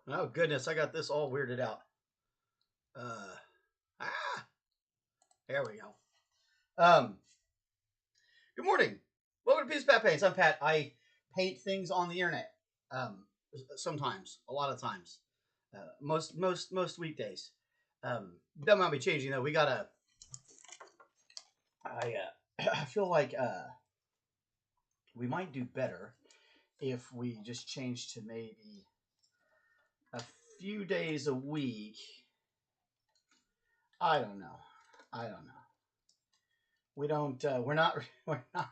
Oh goodness, I got this all weirded out. Uh, ah, there we go. Good morning. Welcome to Peace Pat Paints. I'm Pat. I paint things on the internet. Sometimes, a lot of times, most weekdays. That might be changing though. We gotta. I feel like we might do better if we just change to maybe a few days a week. I don't know. We don't. We're not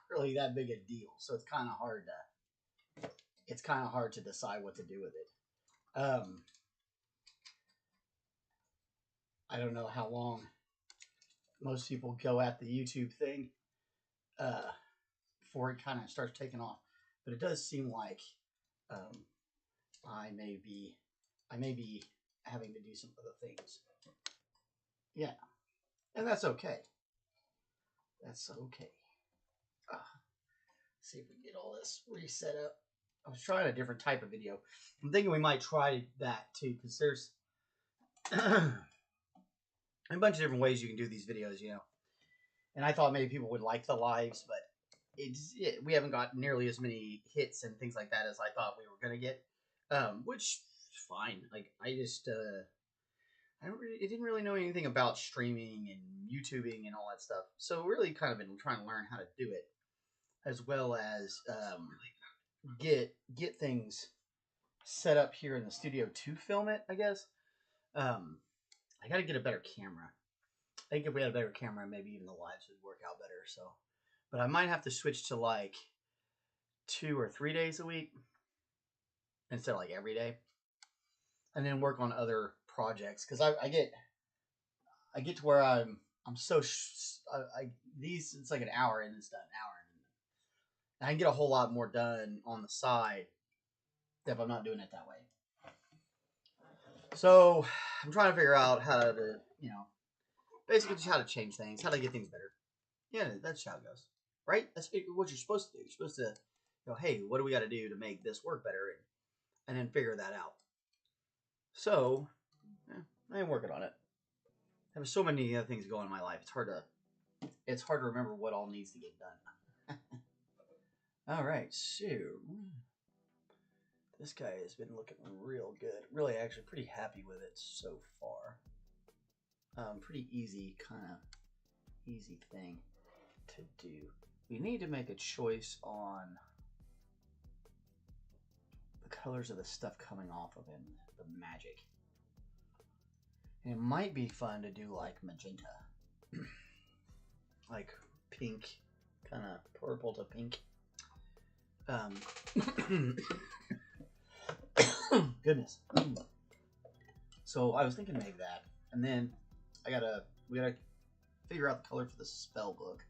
really that big a deal, so it's kind of hard to. It's kind of hard to decide what to do with it. I don't know how long most people go at the YouTube thing before it kind of starts taking off, but it does seem like I may be having to do some other things. Yeah, and that's okay. That's okay. See if we can get all this reset up. I was trying a different type of video. I'm thinking we might try that too, because there's a bunch of different ways you can do these videos, you know. And I thought maybe people would like the lives, but we haven't got nearly as many hits and things like that as I thought we were gonna get, which is fine. Like I didn't really know anything about streaming and YouTubing and all that stuff, so really kind of been trying to learn how to do it, as well as get things set up here in the studio to film it. I guess I got to get a better camera. I think if we had a better camera, maybe even the lives would work out better. So, but I might have to switch to like 2 or 3 days a week instead of like every day, and then work on other projects, because I get to where I'm so these, it's like an hour and it's done, and I can get a whole lot more done on the side if I'm not doing it that way. So I'm trying to figure out how to, you know, basically just how to change things, how to get things better. Yeah, that's how it goes, right? That's what you're supposed to do. You're supposed to go, hey, what do we got to do to make this work better, and then figure that out. So I am working on it. I have so many other things going in my life. It's hard to remember what all needs to get done. All right, so this guy has been looking real good. Really, actually, pretty happy with it so far. Pretty easy, kind of easy thing to do. We need to make a choice on the colors of the stuff coming off of him, the magic. And it might be fun to do like magenta, like pink, kind of purple to pink. Goodness. So I was thinking maybe that, and then we gotta figure out the color for the spell book.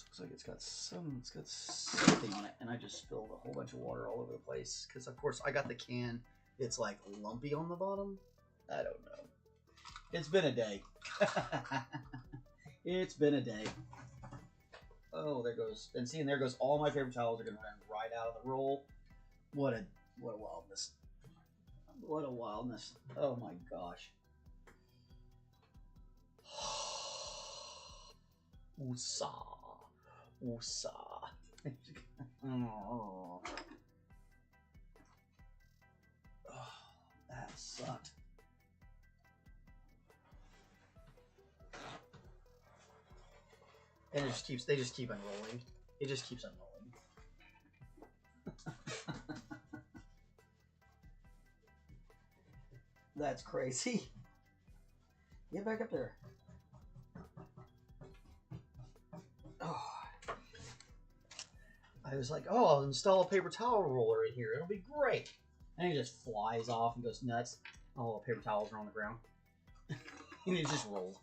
Looks like it's got something in it, and I just spilled a whole bunch of water all over the place because, of course, I got the can. It's like lumpy on the bottom. I don't know. It's been a day. It's been a day. Oh, there goes, and see, and there goes all my paper towels are gonna run right out of the roll. What a wildness! What a wildness! Oh my gosh. Woosah. Woosah. Oh. And it just keeps, they just keep unrolling. It just keeps unrolling. That's crazy. Get back up there. Oh. I was like, oh, I'll install a paper towel roller in here. It'll be great. And it just flies off and goes nuts. All the paper towels are on the ground. And it just rolls.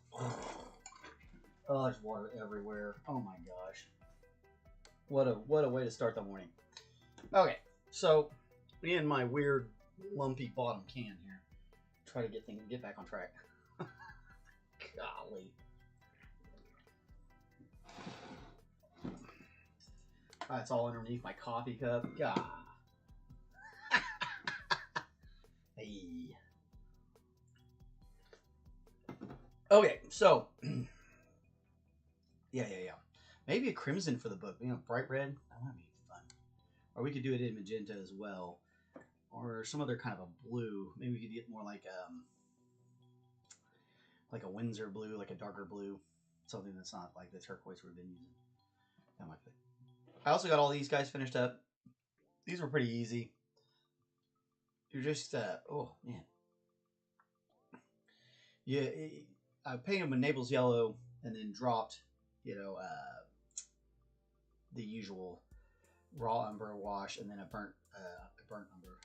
Oh, there's water everywhere. Oh my gosh. What a way to start the morning. Okay, so in my weird lumpy bottom can here, try to get back on track. Golly. It's all underneath my coffee cup. God. Hey. Okay, so yeah. Maybe a crimson for the book. You know, bright red. That might be fun. Or we could do it in magenta as well, or some other kind of a blue. Maybe we could get more like a Windsor blue, like a darker blue, something that's not like the turquoise we've been using. That might be. I also got all these guys finished up. These were pretty easy. You're just oh man. Yeah, I painted them with Naples yellow and then dropped, you know, the usual raw umber wash and then a burnt umber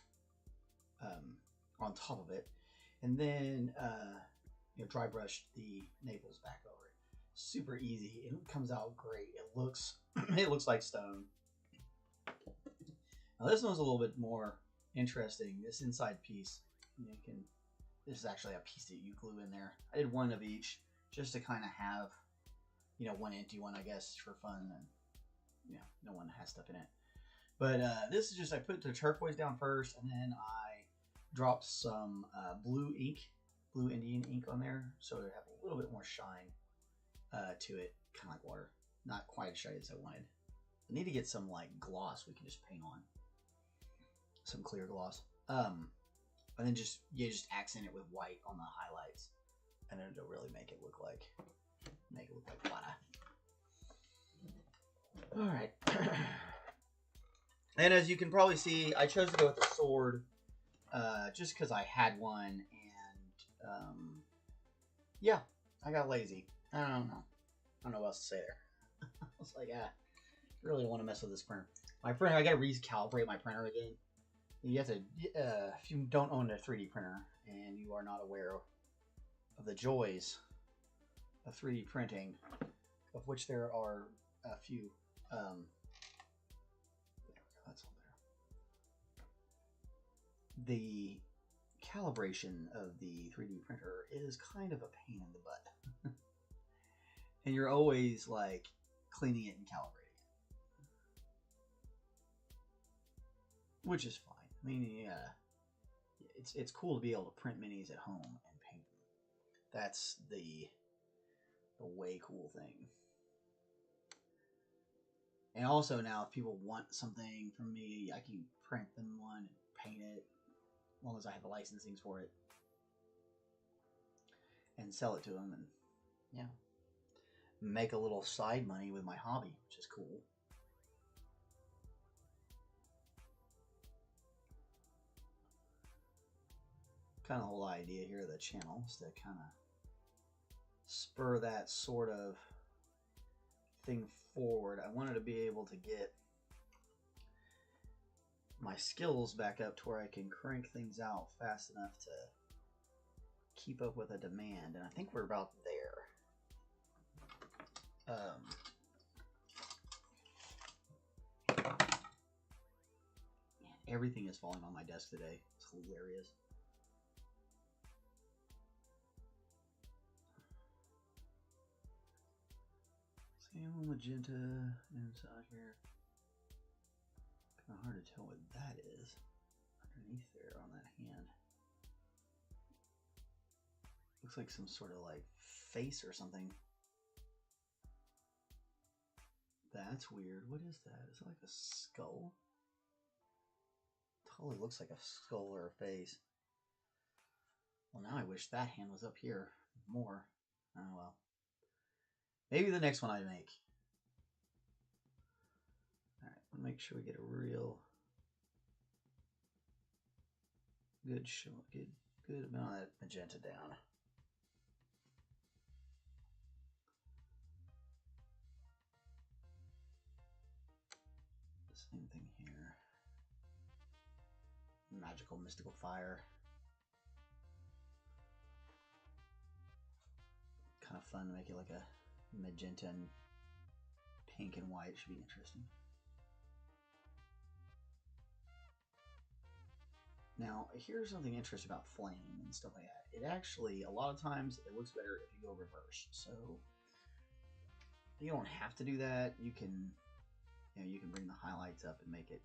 on top of it, and then you know, dry brushed the Naples back over it. Super easy. It comes out great. It looks it looks like stone. Now this one's a little bit more interesting. This inside piece, you can. This is actually a piece that you glue in there. I did one of each just to kind of have, you know, one empty one, I guess, for fun, and you know, no one has stuff in it. But this is just, I put the turquoise down first, and then I dropped some blue ink, blue Indian ink on there, so it have a little bit more shine to it, kind of like water. Not quite as shiny as I wanted. I need to get some like gloss we can just paint on, some clear gloss. And then just accent it with white on the highlights, and then it'll really make it look like water. All right. And as you can probably see, I chose to go with the sword just because I had one, and yeah, I got lazy. I don't know what else to say there. I was like, I really don't want to mess with this printer. My printer, I got to recalibrate my printer again. You have to, if you don't own a 3D printer and you are not aware of the joys of 3D printing, of which there are a few, that's on there. The calibration of the 3D printer is kind of a pain in the butt. And you're always like cleaning it and calibrating it, which is fine. I mean, yeah, it's cool to be able to print minis at home and paint them. That's the way cool thing. And also now, if people want something from me, I can print them one and paint it, as long as I have the licensing for it, and sell it to them, and yeah, make a little side money with my hobby, which is cool. Kind of the whole idea here of the channel is to kind of spur that sort of thing forward. I wanted to be able to get my skills back up to where I can crank things out fast enough to keep up with the demand, and I think we're about there. Everything is falling on my desk today. It's hilarious. Salmon magenta inside here. Kind of hard to tell what that is underneath there on that hand. Looks like some sort of like face or something. That's weird. What is that? Is it like a skull? Totally looks like a skull or a face. Well, now I wish that hand was up here more. Oh well. Maybe the next one I make. make sure we get a real good amount of that magenta down. Same thing here. Magical mystical fire. Kind of fun to make it like a magenta and pink and white. Should be interesting. Now, here's something interesting about flame and stuff like that. It actually, a lot of times, it looks better if you go reverse. So you don't have to do that. You can, you can bring the highlights up and make it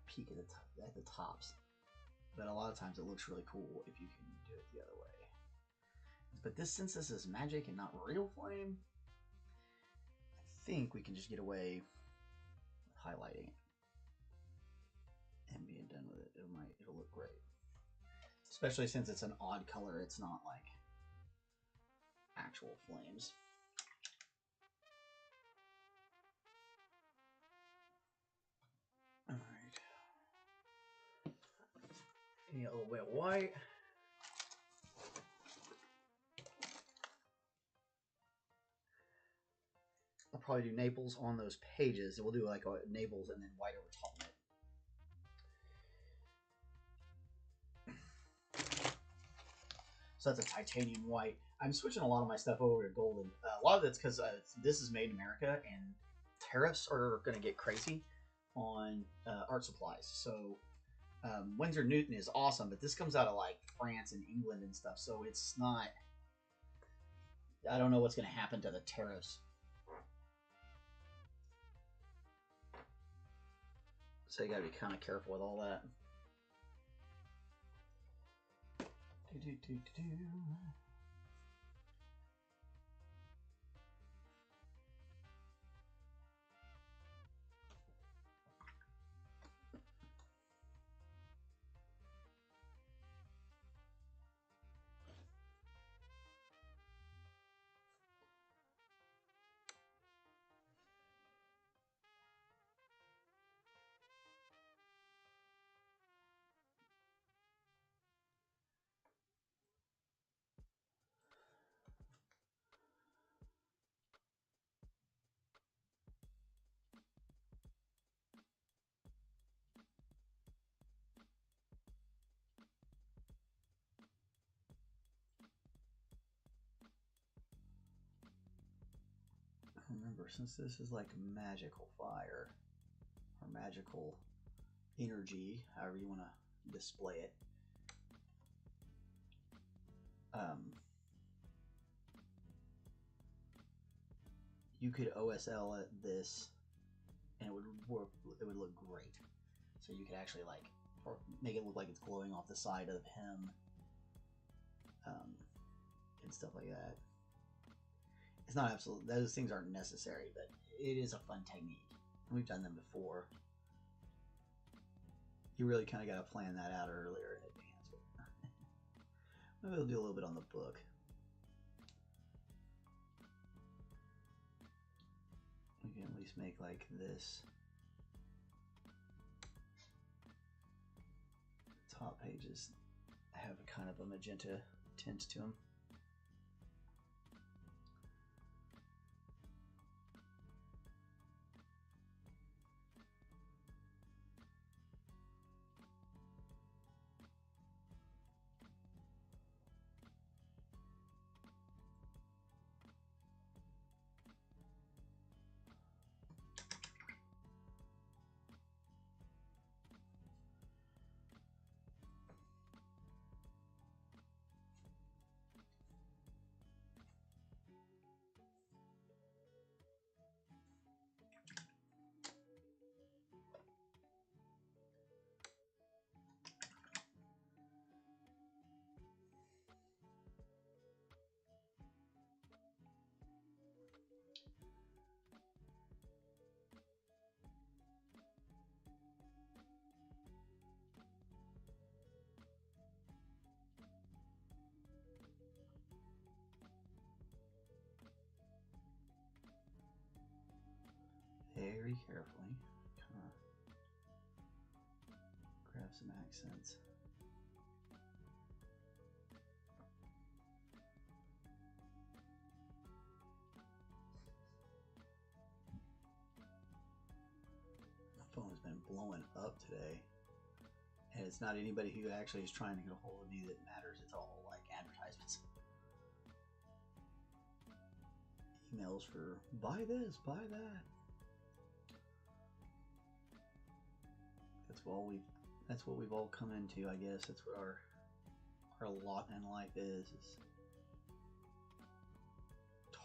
peak at the tops. But a lot of times, it looks really cool if you can do it the other way. But since this is magic and not real flame, I think we can just get away with highlighting it and being done with it. It'll look great. Especially since it's an odd color, it's not like actual flames. Alright. Need a little bit of white. I'll probably do Naples on those pages. We'll do like a Naples and then white over top of it. So that's a titanium white. I'm switching a lot of my stuff over to golden. A lot of it's because this is made in America and tariffs are going to get crazy on art supplies. So Winsor Newton is awesome, but this comes out of like France and England and stuff. So it's not. I don't know what's going to happen to the tariffs. So you got to be kind of careful with all that. Remember, since this is like magical fire or magical energy, however you want to display it, you could OSL this and it would work. It would look great. So you could actually like, or make it look like it's glowing off the side of him, and stuff like that. It's not absolute. Those things aren't necessary, but it is a fun technique. We've done them before. You really kind of got to plan that out earlier in advance. Maybe we'll do a little bit on the book. We can at least make like this. Top pages have a kind of a magenta tint to them. Very carefully, kind of have some accents. My phone has been blowing up today. And it's not anybody who actually is trying to get a hold of me that matters. It's all like advertisements. Emails for buy this, buy that. That's what we've all come into, I guess. That's what our lot in life is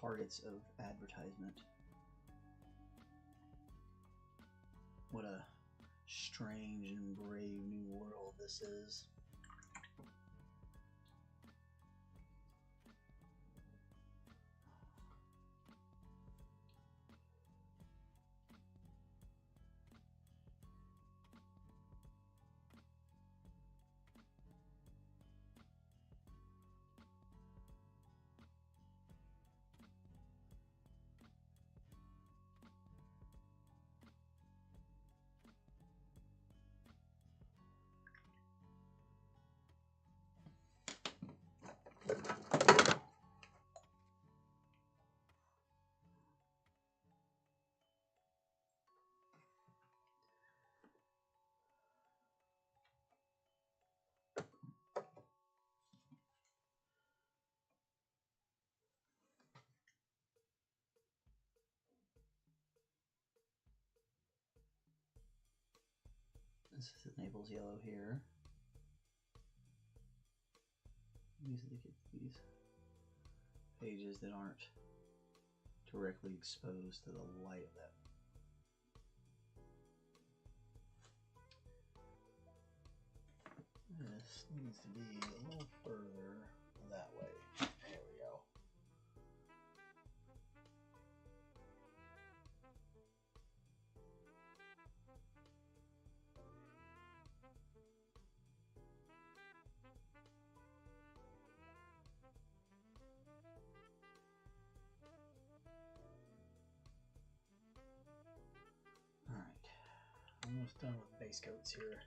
targets of advertisement. What a strange and brave new world this is. This is Naples yellow here. These pages that aren't directly exposed to the light of that. This needs to be a little further that way. There we go. Almost done with base coats here.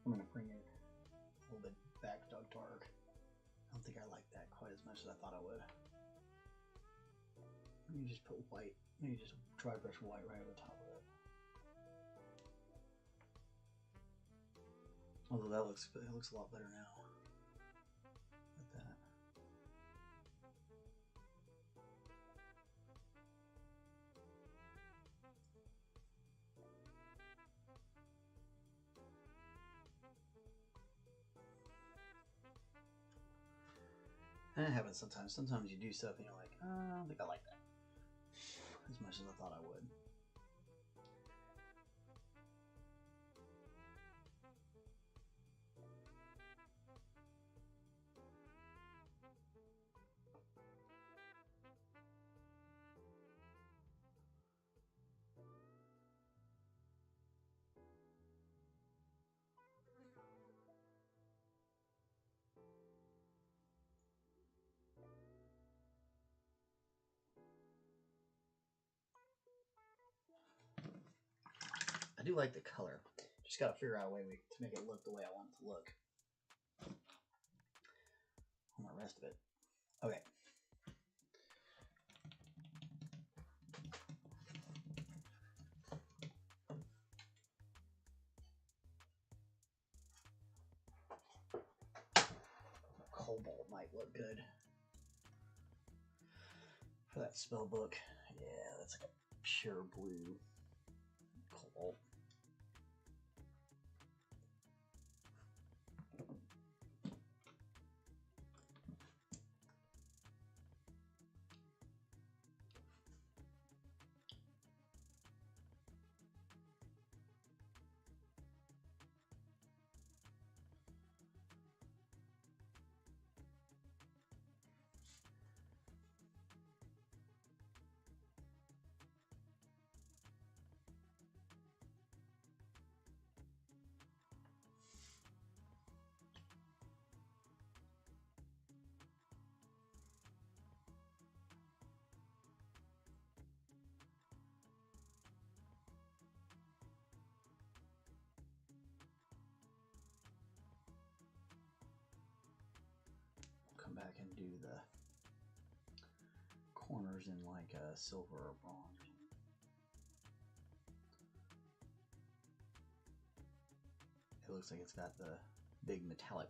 I'm gonna bring it a little bit back dark. I don't think I like that quite as much as I thought I would. Maybe just put white, maybe just dry brush white right over the top of it. Although it looks a lot better now. Like that. And it happens sometimes. Sometimes you do stuff and you're like, I don't think I like that as much as I thought I would. I do like the color. Just got to figure out a way to make it look the way I want it to look. On the rest of it. Okay. Cobalt might look good for that spell book. Yeah, that's like a pure blue cobalt. Come back and do the corners in like a silver or bronze. It looks like it's got the big metallic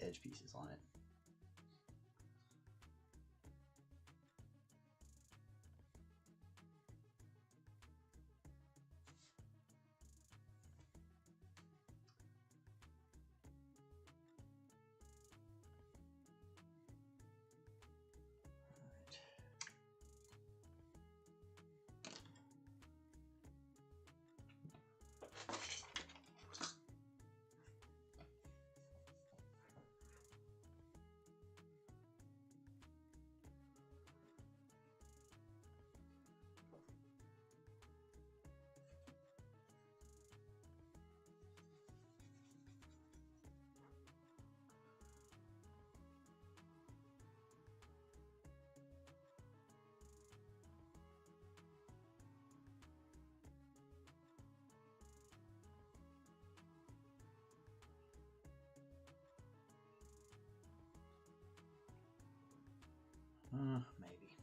edge pieces on it. Maybe.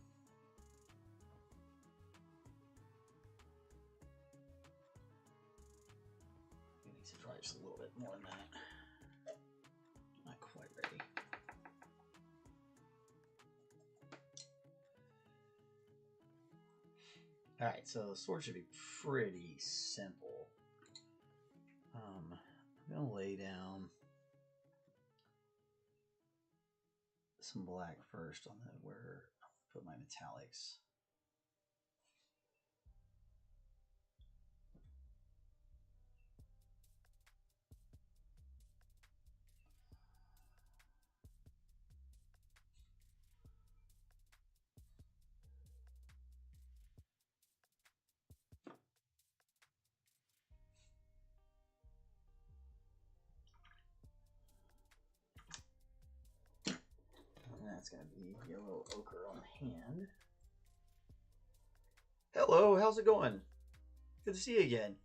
It needs to dry just a little bit more than that. Not quite ready. Alright, so the sword should be pretty simple. I'm going to lay down some black first on where I'll put my metallics. That's going to be yellow ochre on the hand. Hello, how's it going? Good to see you again.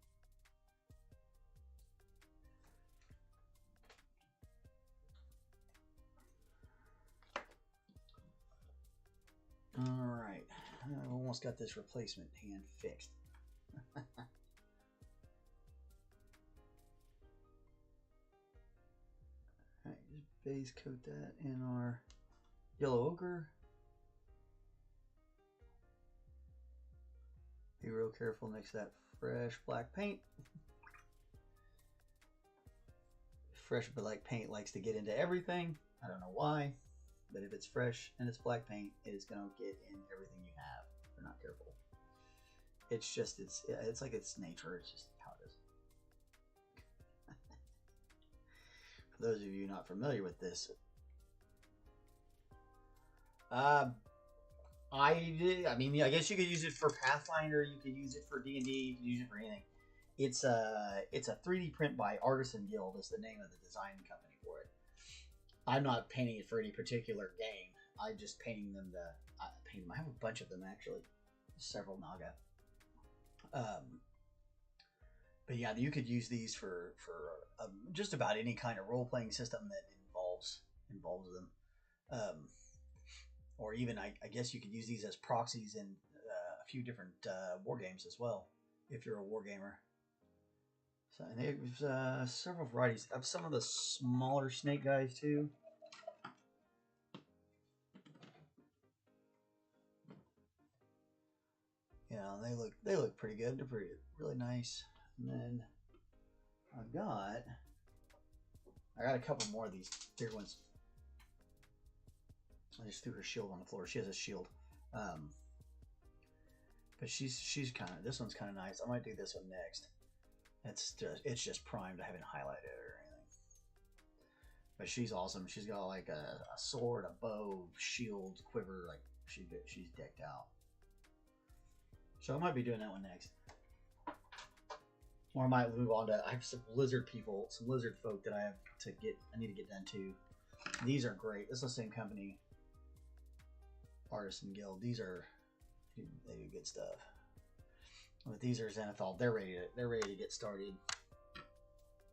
Alright, I almost got this replacement hand fixed. Alright, just base coat that in our yellow ochre. Be real careful, mix that fresh black paint. Fresh black paint likes to get into everything. I don't know why, but if it's fresh and it's black paint, it is going to get in everything you have if you're not careful. It's just, it's like it's nature. It's just how it is. For those of you not familiar with this, I mean, I guess you could use it for Pathfinder. You could use it for D&D. You could use it for anything. It's a 3D print by Artisan Guild is the name of the design company for it. I'm not painting it for any particular game. I'm just painting them I have a bunch of them actually. Several Naga. Um, but yeah, you could use these for just about any kind of role playing system that involves them. Or even I guess you could use these as proxies in a few different war games as well, if you're a war gamer. So and there's several varieties of some of the smaller snake guys too. You know, they look pretty good. They're really nice. And then I got a couple more of these big ones. I just threw her shield on the floor. She has a shield. But she's kind of, this one's kind of nice. I might do this one next. It's just primed. I haven't highlighted it or anything. But she's awesome. She's got like a sword, a bow, shield, quiver. Like she's decked out. So I might be doing that one next. Or I might move on to, I have some lizard folk that I need to get done too. These are great. This is the same company, Artisan Guild. They do good stuff. But these are Zenithal. They're ready to get started.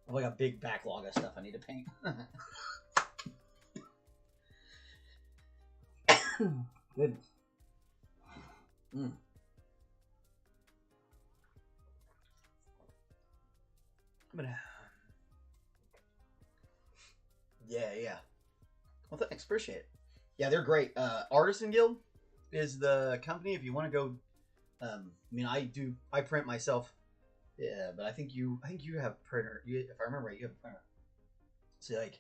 I've like a big backlog of stuff I need to paint. Good. Yeah. Well, thanks. Appreciate it. Yeah, they're great. Artisan Guild is the company if you want to go. I mean, I print myself. Yeah, but I think you have a printer. If I remember right, you have a printer. So like,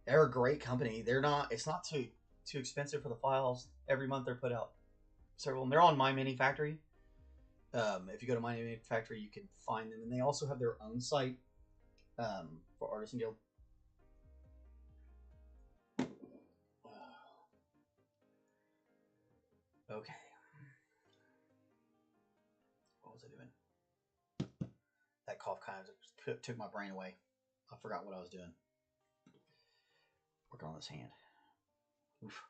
they're a great company. It's not too expensive for the files. Every month they're put out several. And they're on My Mini Factory. If you go to My Mini Factory, you can find them, and they also have their own site for Artisan Guild. Okay. What was I doing? That cough kind of took my brain away. I forgot what I was doing. Working on this hand. Oof.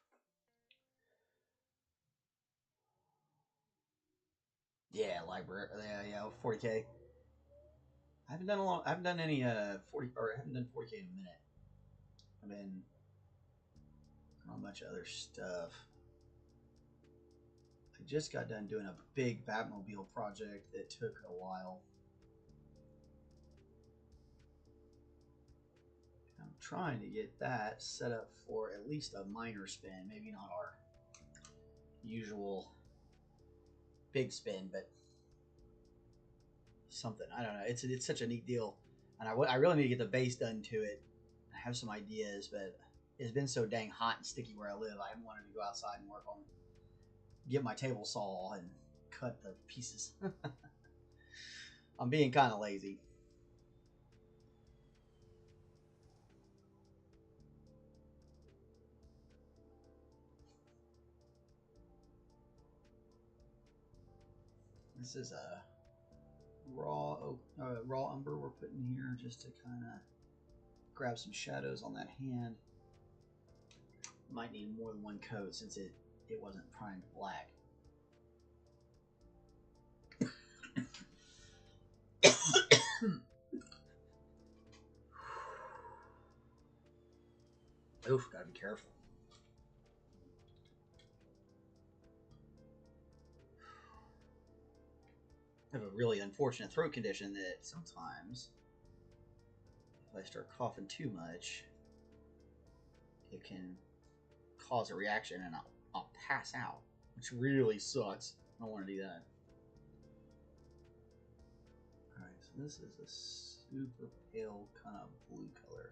Yeah, library. Yeah, 40K. I haven't done any 40 or I haven't done 40K in a minute. I've been on a bunch of other stuff. I just got done doing a big Batmobile project that took a while. I'm trying to get that set up for at least a minor spin. Maybe not our usual big spin, but something. I don't know. It's such a neat deal, and I really need to get the base done to it. I have some ideas, but it's been so dang hot and sticky where I live. I haven't wanted to go outside and work on get my table saw and cut the pieces. I'm being kind of lazy. This is a raw umber we're putting here just to kind of grab some shadows on that hand. Might need more than one coat since it wasn't primed black. Oof, gotta be careful. I have a really unfortunate throat condition that sometimes if I start coughing too much, it can cause a reaction and I'll pass out, which really sucks. I don't want to do that. Alright, so this is a super pale kind of blue color.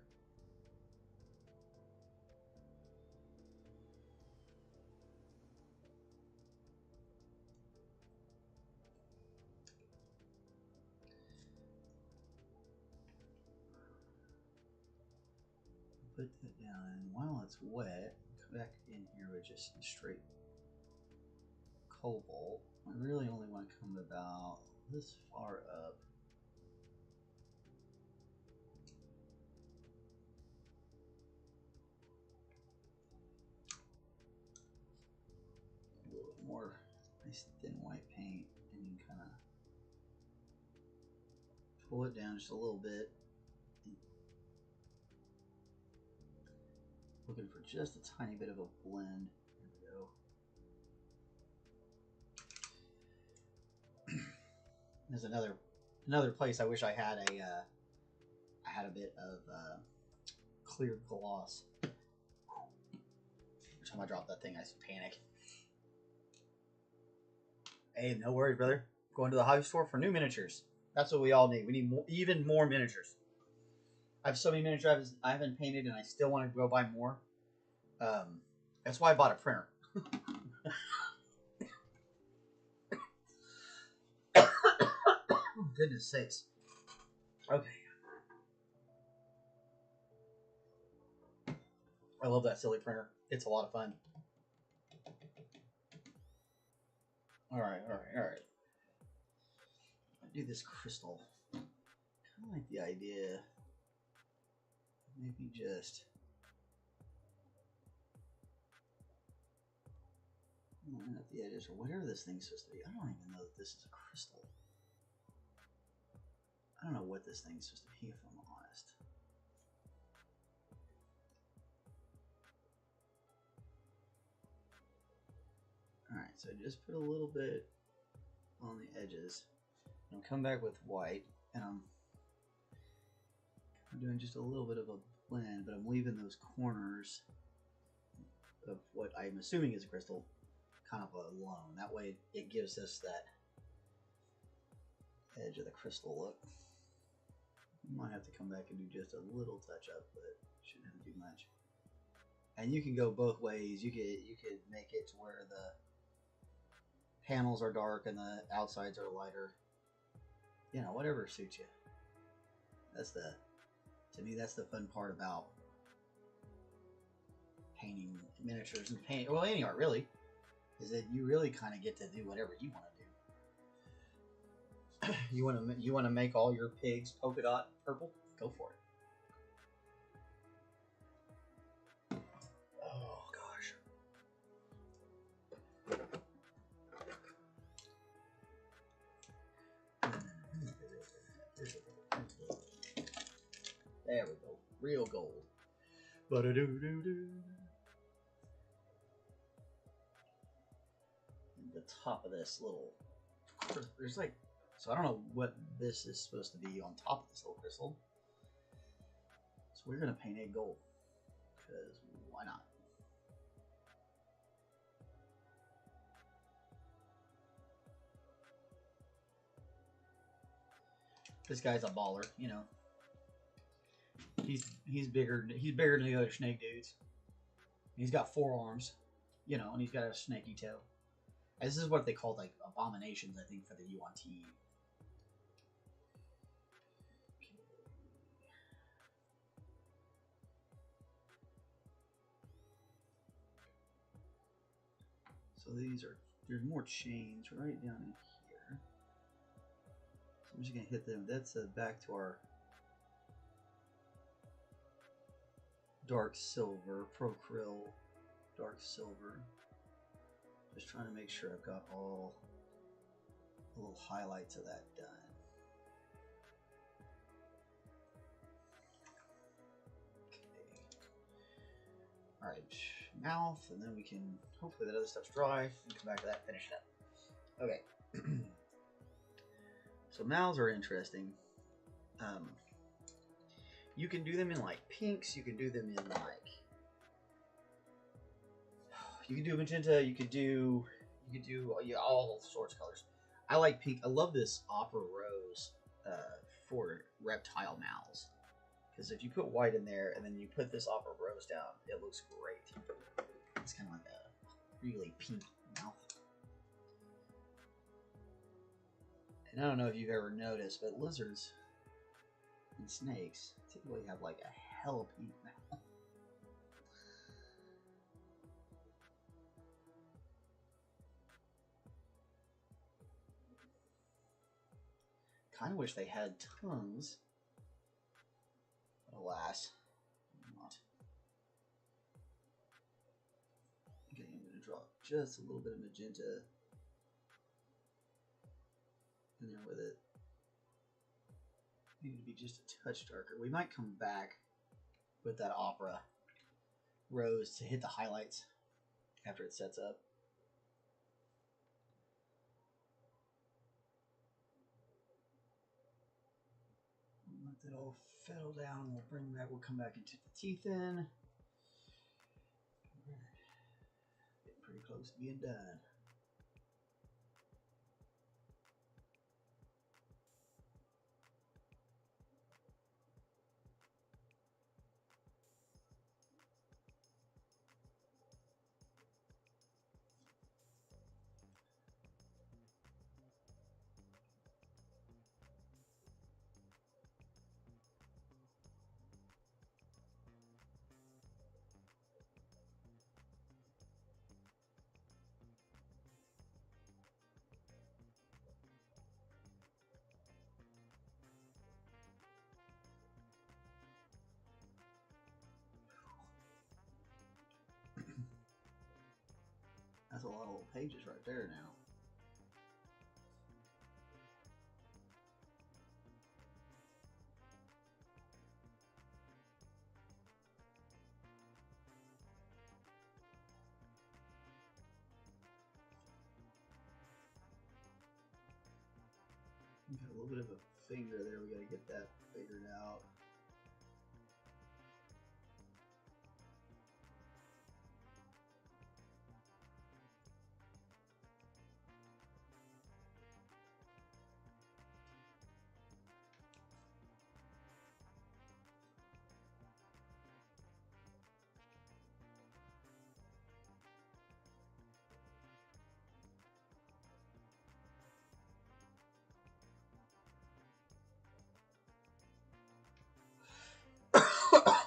Put that down, and while it's wet, come back in here with just some straight cobalt. I really only want to come about this far up. A little more nice thin white paint, and you kind of pull it down just a little bit. Looking for just a tiny bit of a blend. There we go. There's another place I wish I had a bit of clear gloss. Every time I drop that thing, I panic. Hey, no worries, brother. Going to the hobby store for new miniatures. That's what we all need. We need more, even more miniatures. I have so many miniatures I haven't painted, and I still want to go buy more. That's why I bought a printer. Oh, goodness sakes. Okay. I love that silly printer. It's a lot of fun. Alright. I do this crystal. Kind of like the idea. Maybe just... line up the edges, or whatever this thing's supposed to be. I don't even know that this is a crystal. I don't know what this thing's supposed to be, if I'm honest. Alright, so just put a little bit on the edges. I'll come back with white, and I'm doing just a little bit of a blend, but I'm leaving those corners of what I'm assuming is a crystal kind of alone. That way it gives us that edge of the crystal look. You might have to come back and do just a little touch up, but shouldn't have to do much. And you can go both ways. You could make it to where the panels are dark and the outsides are lighter. You know, whatever suits you. To me, that's the fun part about painting miniatures and any art really, is that you really kind of get to do whatever you want to do. You want to make all your pigs polka dot purple? Go for it. Oh gosh. There we go. Real gold. Ba-da-doo-doo-doo. The top of this little... There's like... So I don't know what this is supposed to be on top of this little crystal. So we're going to paint it gold. Because why not? This guy's a baller, you know. He's bigger than the other snake dudes. He's got 4 arms, you know, and he's got a snaky tail. And this is what they call like abominations, I think, for the Yaun-ti. So there's more chains right down in here. So I'm just gonna hit them. That's back to our dark silver, Procryl dark silver. Just trying to make sure I've got all the little highlights of that done. Okay. Alright, mouth, and then we can, hopefully that other stuff's dry, and come back to that, finish it up. Okay. So mouths are interesting. You can do them in like pinks, you can do them in like, you can do magenta, you could do all sorts of colors. I like pink. I love this opera rose for reptile mouths, because if you put white in there and then you put this opera rose down, it looks great. It's kind of like a really pink mouth. And I don't know if you've ever noticed, but lizards and snakes typically have like a hella pink mouth. Kind of wish they had tongues, but alas, not. Okay, I'm going to drop just a little bit of magenta in there with it. Need to be just a touch darker. We might come back with that opera rose to hit the highlights after it sets up. Let that all settle down. We'll bring that. We'll come back into the teeth in. Getting pretty close to being done. That's a lot of little pages right there now. We got a little bit of a finger there. We got to get that figured out.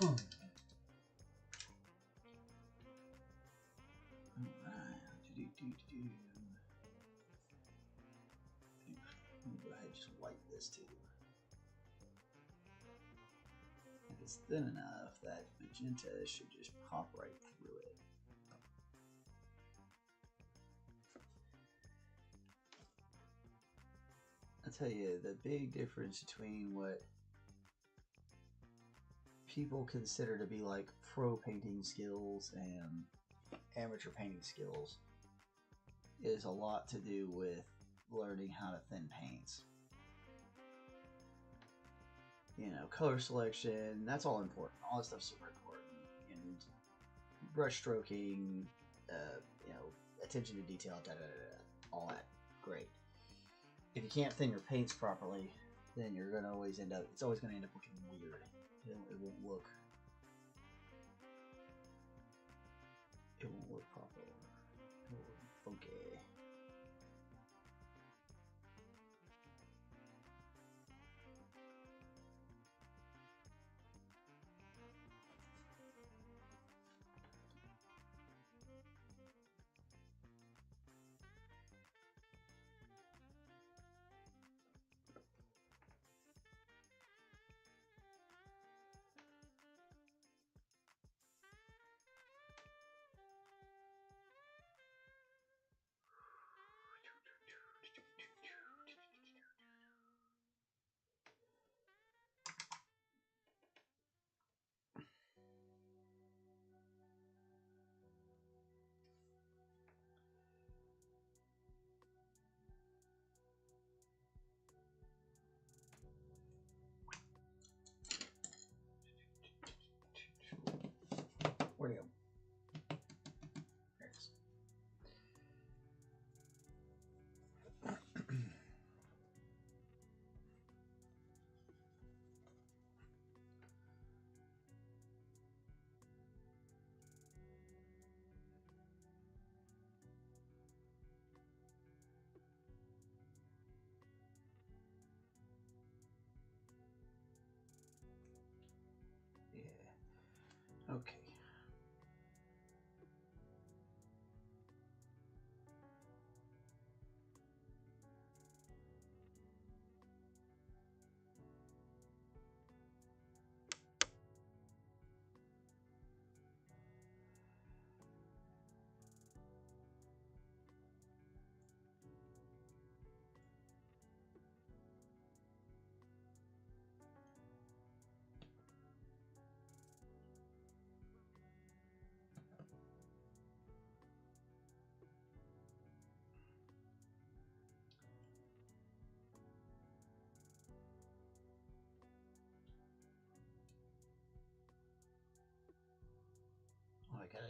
Let me go ahead and just wipe this too. If it's thin enough, that magenta should just pop right through it. I'll tell you, the big difference between what people consider to be like pro painting skills and amateur painting skills is a lot to do with learning how to thin paints. You know, color selection, that's all important. All that stuff's super important. And brush stroking, you know, attention to detail, all that. Great. If you can't thin your paints properly, then you're going to always end up, it's always going to end up looking weird. It won't look proper. It will look funky.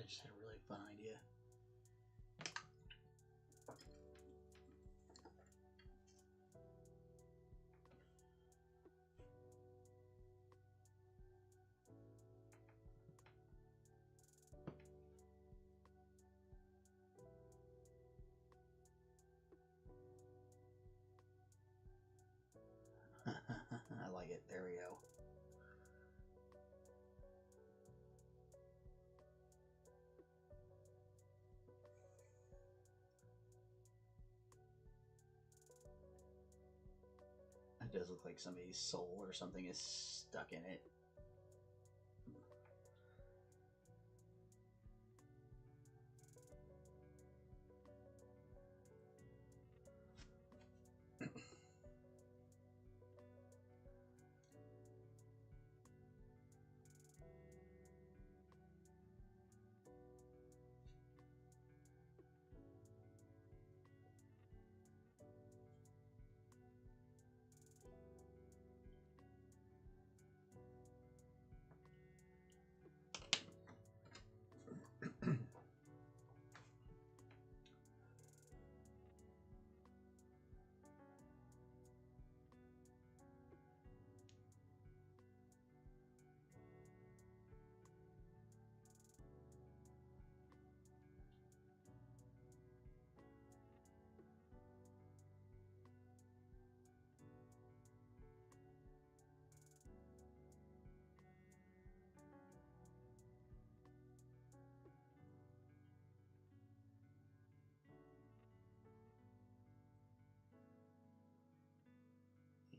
just had a really fun idea. I like it. There we go. It does look like somebody's soul or something is stuck in it.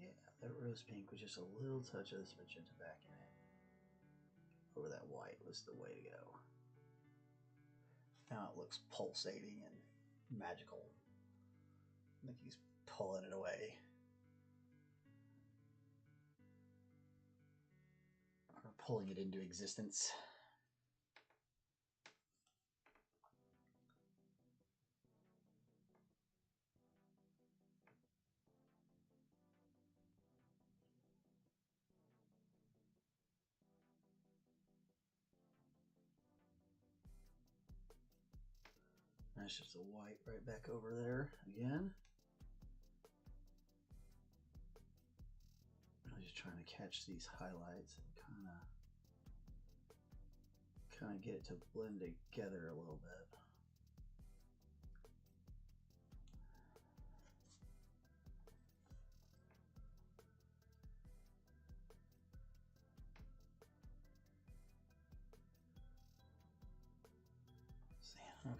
Yeah, that rose pink with just a little touch of this magenta back in it. Over that white was the way to go. Now it looks pulsating and magical. Like he's pulling it away. Or pulling it into existence. That's just a white right back over there again. I'm just trying to catch these highlights and kind of get it to blend together a little bit.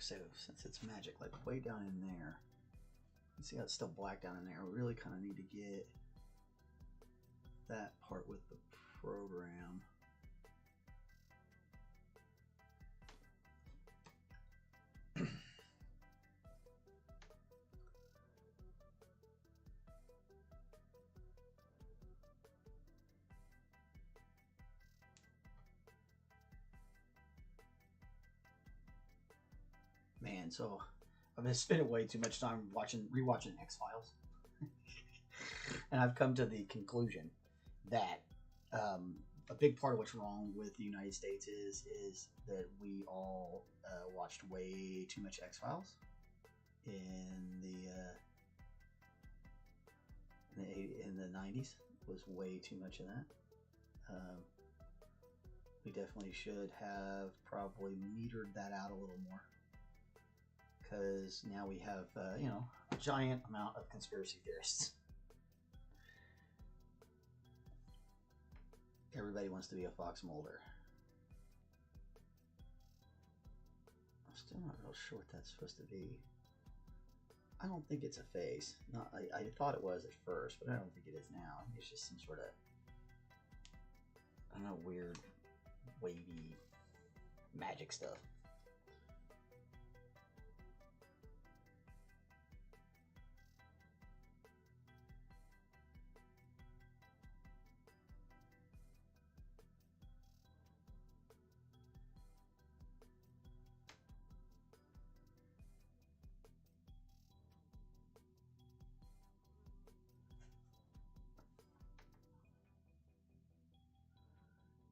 So since it's magic, like way down in there, you see how it's still black down in there. We really kind of need to get that part with the program. Man, so I've been spending way too much time rewatching X-Files. And I've come to the conclusion that a big part of what's wrong with the United States is that we all watched way too much X-Files in the 90s. Was way too much of that. We definitely should have probably metered that out a little more. Because now we have, a giant amount of conspiracy theorists. Everybody wants to be a Fox Mulder. I'm still not real sure what that's supposed to be. I don't think it's a face. I thought it was at first, but I don't think it is now. I think it's just some sort of, I don't know, weird, wavy magic stuff.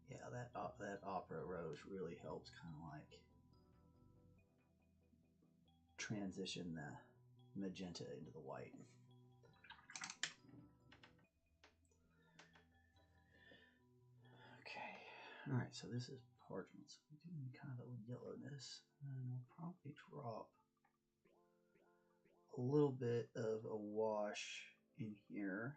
Yeah, that opera rose really helps kind of like transition the magenta into the white. Okay, all right, so this is parchment, so we're doing kind of a yellowness, and we'll probably drop a little bit of a wash in here.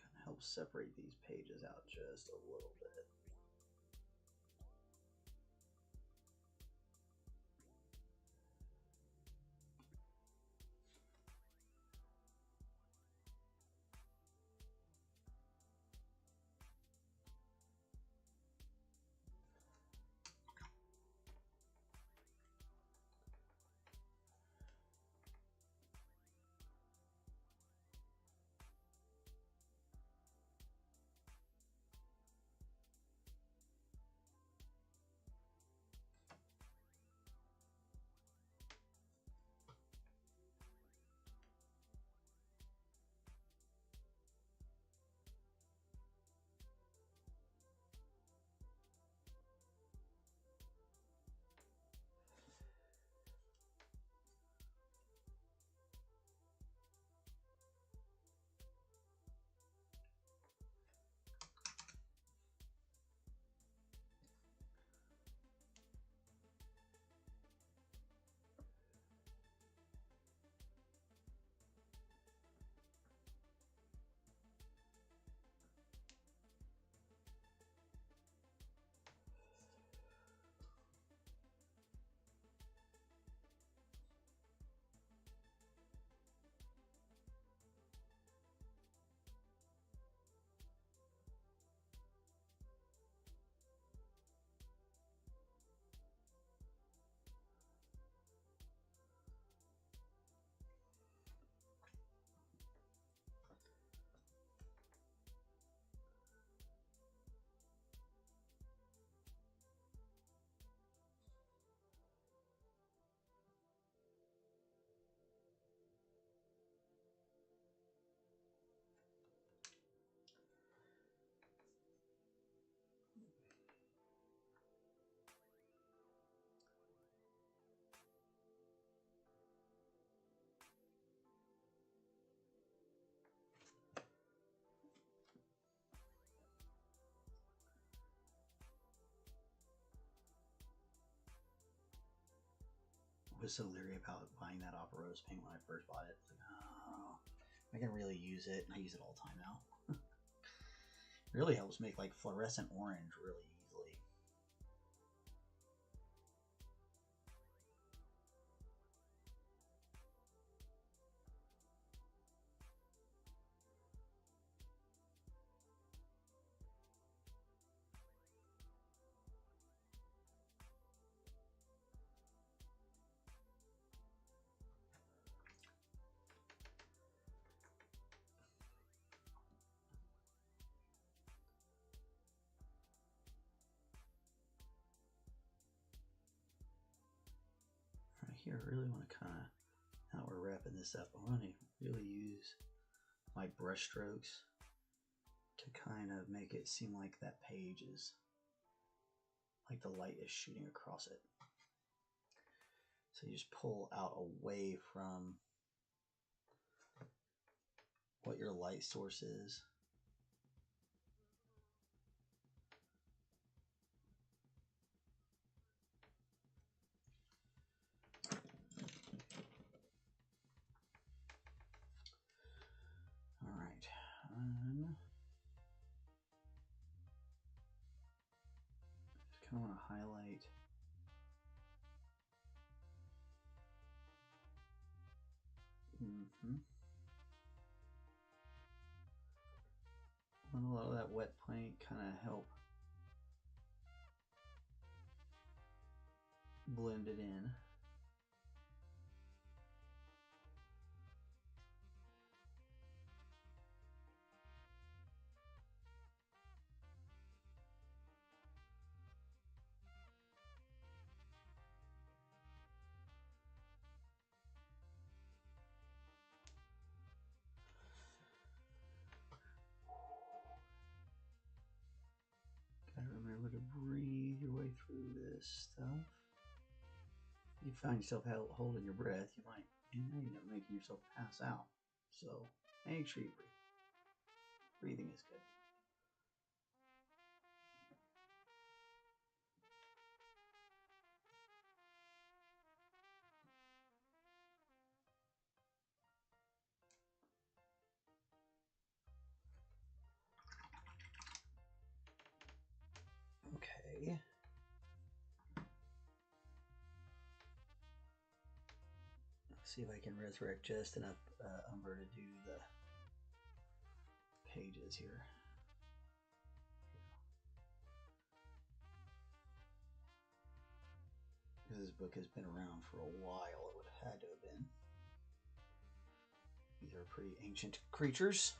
Kind of help separate these pages out just a little bit. Was so leery about buying that opera rose paint when I first bought it. It's like, oh, I can really use it, and I use it all the time now. It really helps make like fluorescent orange really easily. Here, I really want to kind of, now we're wrapping this up, I want to really use my brush strokes to kind of make it seem like that page is, like the light is shooting across it. So you just pull out away from what your light source is. I want to highlight let a lot of that wet paint kind of help blend it in. Gotta remember to breathe your way through this stuff. you find yourself holding your breath, you might end up making yourself pass out. So make sure you breathe. Breathing is good. Okay. Let's see if I can resurrect just enough umber to do the pages here. Because this book has been around for a while, it would have had to have been. These are pretty ancient creatures.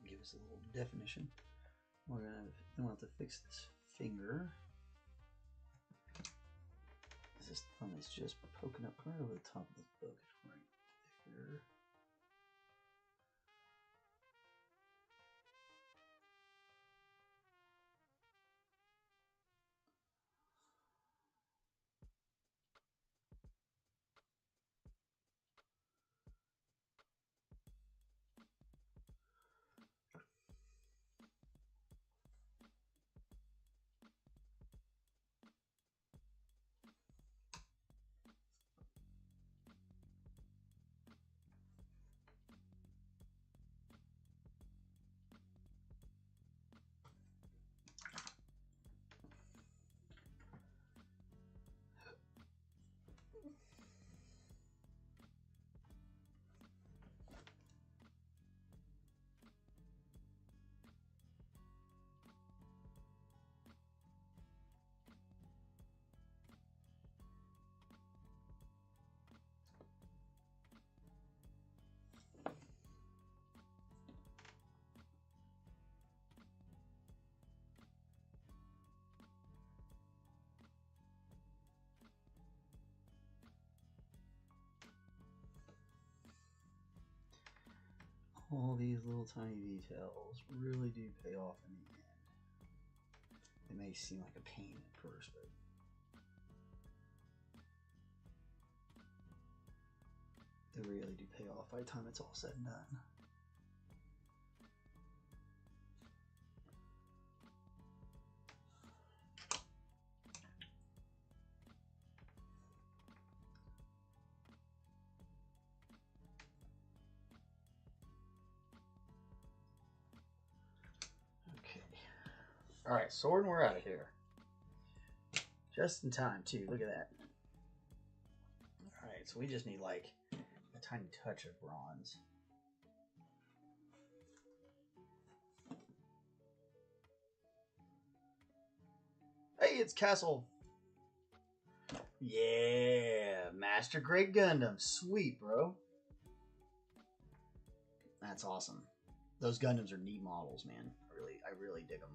Give us a little definition. We'll have to fix this finger. This thumb is just poking up right over the top of this book. Right there. All these little tiny details really do pay off in the end. They may seem like a pain at first, but they really do pay off by the time it's all said and done. Alright, sword and we're out of here. Just in time, too. Look at that. Alright, so we just need, like, a tiny touch of bronze. Hey, it's Castle. Yeah, Master Grade Gundam. Sweet, bro. That's awesome. Those Gundams are neat models, man. I really dig them.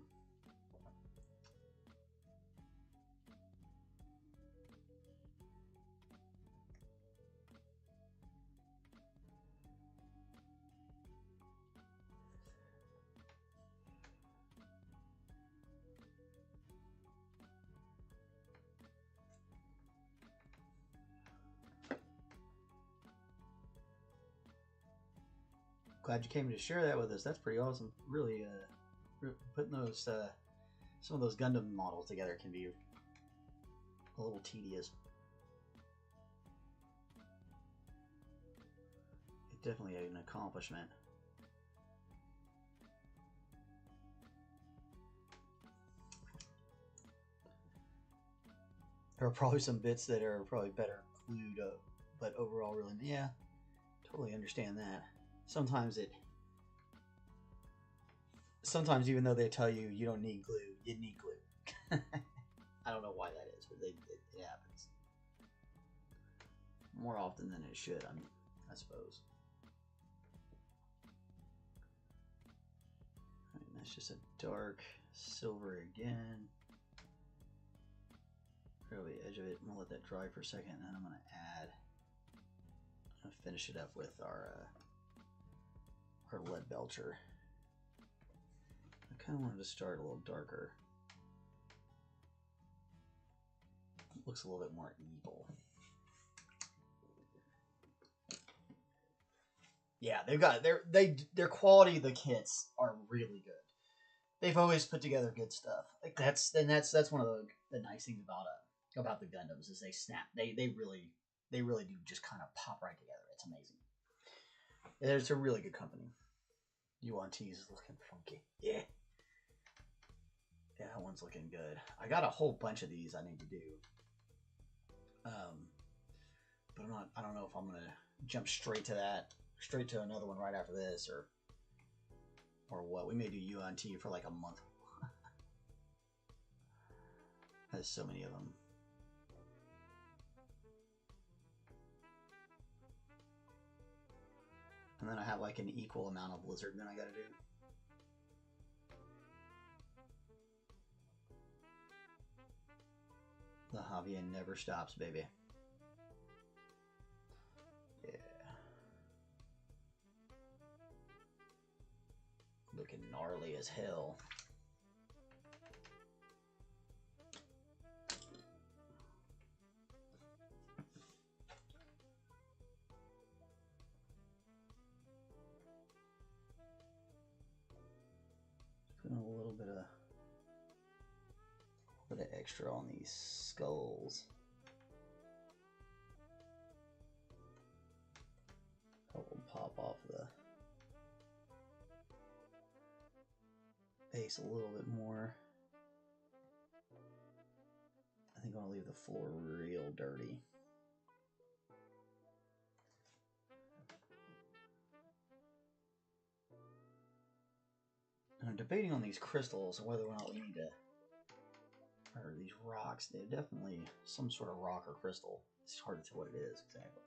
Glad you came to share that with us. That's pretty awesome. Really, putting those some of those Gundam models together can be a little tedious. It's definitely an accomplishment. There are probably some bits that are probably better glued up, but overall, really, yeah, totally understand that. Sometimes even though they tell you you don't need glue, you need glue. I don't know why that is, but it happens more often than it should. I suppose. All right, that's just a dark silver again. There we edge of it. I'm gonna let that dry for a second, and then I'm gonna finish it up with our lead belcher. I kind of wanted to start a little darker. It looks a little bit more evil. Yeah, they've got their quality of the kits are really good. They've always put together good stuff. Like that's one of the nice things about the Gundams is they snap. They really do just kind of pop right together. It's amazing. It's a really good company. Yaun-ti is looking funky. Yeah. Yeah, that one's looking good. I got a whole bunch of these I need to do. But I don't know if I'm gonna jump straight to another one right after this, or what. We may do Yaun-ti for like a month. There's so many of them. And then I have like an equal amount of lizard men I gotta do. The hobby never stops, baby. Yeah. Looking gnarly as hell. Putting a little bit of extra on these skulls. Help them pop off the base a little bit more. I think I'm gonna leave the floor real dirty. I'm debating on these crystals, whether or not we need to, or these rocks. They're definitely some sort of rock or crystal. It's hard to tell what it is exactly.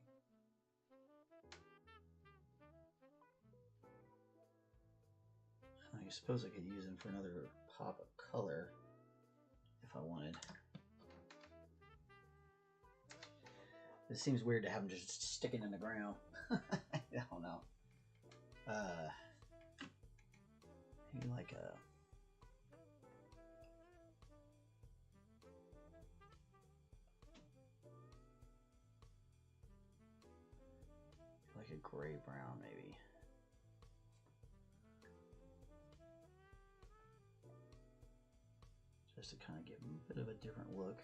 I suppose I could use them for another pop of color if I wanted. It seems weird to have them just sticking in the ground. I don't know. Maybe like a gray brown, maybe. Just to kind of give them a bit of a different look.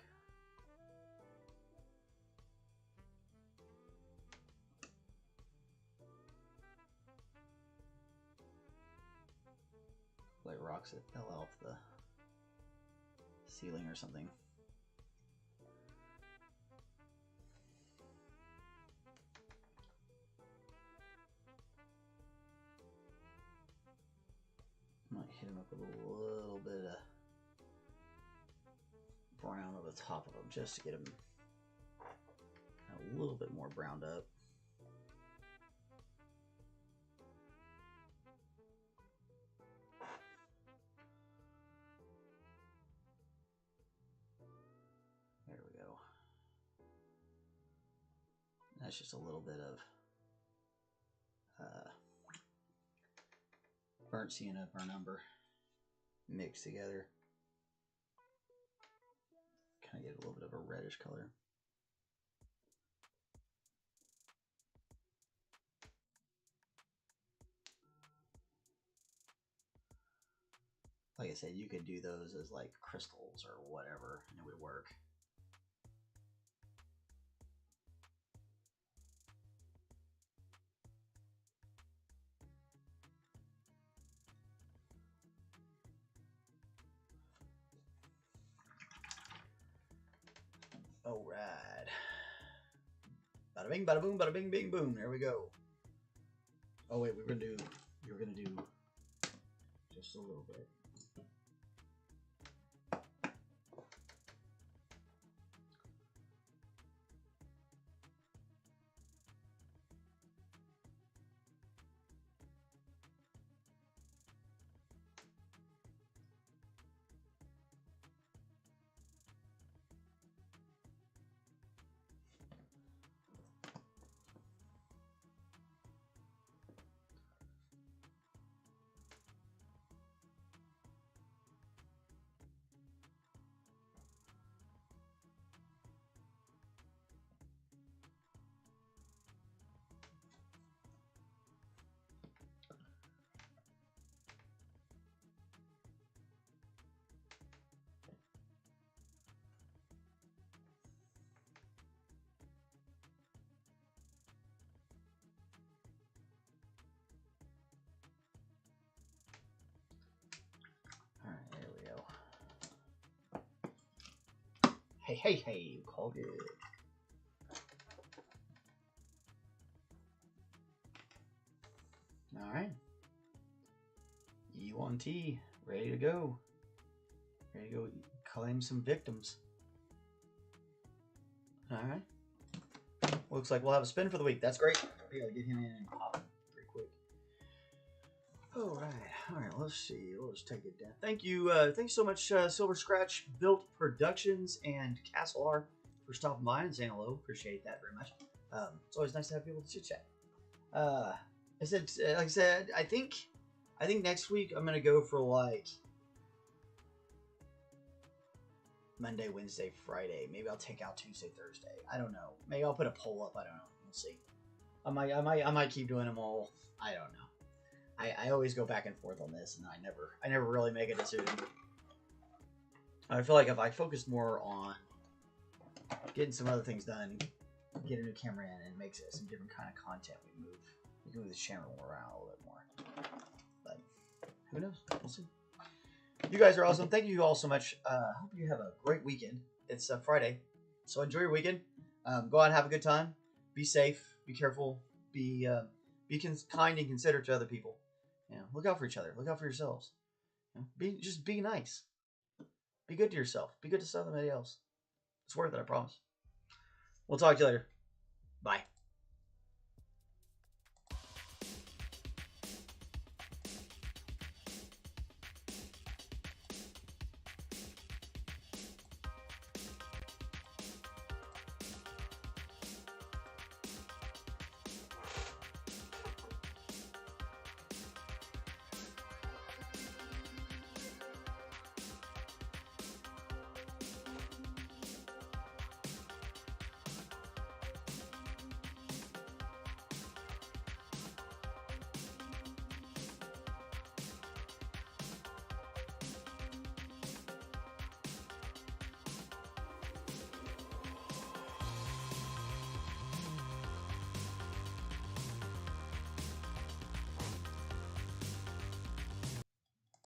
Like rocks that fell off the ceiling or something. Might hit them up with a little bit of brown over the top of them just to get them a little bit more browned up. There we go. That's just a little bit of burnt sienna, burnt umber mixed together. Kind of get a little bit of a reddish color. Like I said, you could do those as like crystals or whatever, and it would work. All right. Bada bing, bada boom, bada bing, bing, boom. There we go. Oh wait, you were gonna do just a little bit. Hey, call good. All right. Yaun-ti, ready to go. Ready to go claim some victims. All right. Looks like we'll have a spin for the week. That's great. We gotta get him in and pop him pretty quick. All right. Let's see. Let's take it down. Thank you. Thanks so much, Silver Scratch Built Productions and Castle R for stopping by and saying hello. Appreciate that very much. It's always nice to have people to chit chat. Like I said, I think next week I'm gonna go for like Monday, Wednesday, Friday. Maybe I'll take out Tuesday, Thursday. I don't know. Maybe I'll put a poll up. I don't know. We'll see. I might keep doing them all. I don't know. I always go back and forth on this, and I never really make a decision. I feel like if I focused more on getting some other things done, get a new camera in, and make some different kind of content, we can move this channel around a little bit more. But who knows? We'll see. You guys are awesome. Thank you all so much. Hope you have a great weekend. It's Friday, so enjoy your weekend. Go out and have a good time. Be safe. Be careful. Be kind and considerate to other people. Look out for each other. Look out for yourselves. Just be nice. Be good to yourself. Be good to somebody else. It's worth it, I promise. We'll talk to you later. Bye.